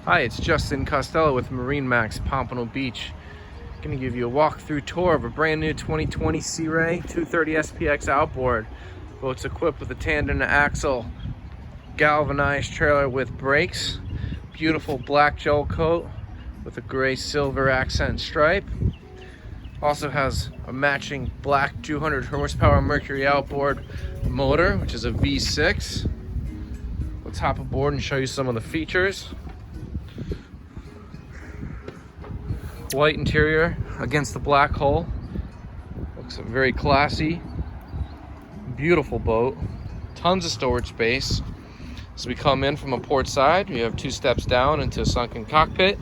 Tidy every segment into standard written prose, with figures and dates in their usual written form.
Hi, it's Justin Costello with MarineMax Pompano Beach. Going to give you a walkthrough tour of a brand new 2020 Sea Ray 230 SPX outboard. Boat's equipped with a tandem axle galvanized trailer with brakes, beautiful black gel coat with a gray silver accent stripe. Also has a matching black 200 horsepower Mercury outboard motor, which is a V6. Let's hop aboard and show you some of the features. White interior against the black hull. Looks very classy. Beautiful boat. Tons of storage space. As we come in from a port side, you have 2 steps down into a sunken cockpit.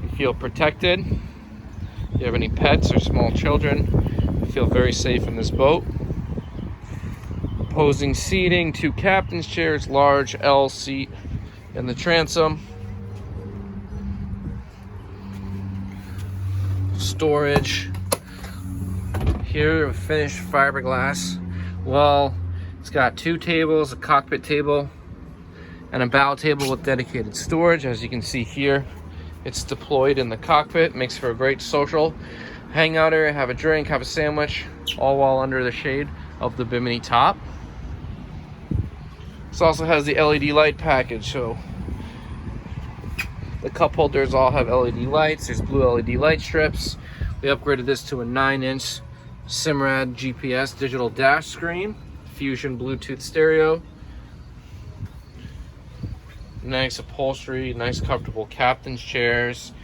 You feel protected. If you have any pets or small children, you feel very safe in this boat. Opposing seating, 2 captain's chairs, large L seat in the transom. Storage here, finished fiberglass. Well, it's got 2 tables, a cockpit table and a bow table with dedicated storage. As you can see here, it's deployed in the cockpit. Makes for a great social hangout area. Have a drink, have a sandwich, all while under the shade of the bimini top. This also has the LED light package, so the cup holders all have LED lights. There's blue LED light strips. We upgraded this to a 9-inch Simrad GPS digital dash screen, Fusion Bluetooth stereo. Nice upholstery, nice comfortable captain's chairs.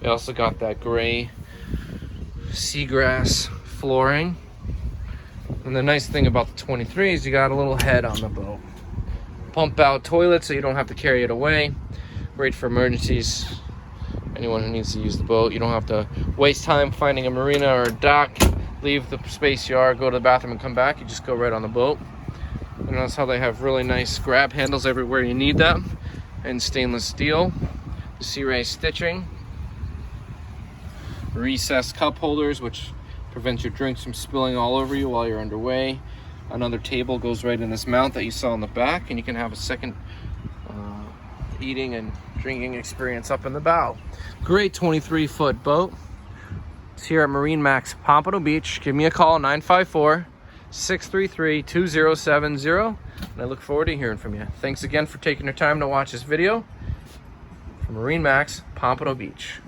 We also got that gray seagrass flooring. And the nice thing about the 23 is you got a little head on the boat. Pump out toilet so you don't have to carry it away. Great for emergencies. Anyone who needs to use the boat, you don't have to waste time finding a marina or a dock, leave the space yard, go to the bathroom and come back. You just go right on the boat. And that's how they have really nice grab handles everywhere you need them, and stainless steel. The Sea Ray stitching, recessed cup holders which prevents your drinks from spilling all over you while you're underway. Another table goes right in this mount that you saw in the back, and you can have a second eating and drinking experience up in the bow. Great 23-foot boat. It's here at MarineMax Pompano Beach. Give me a call, 954-633-2070, and I look forward to hearing from you. Thanks again for taking your time to watch this video from MarineMax Pompano Beach.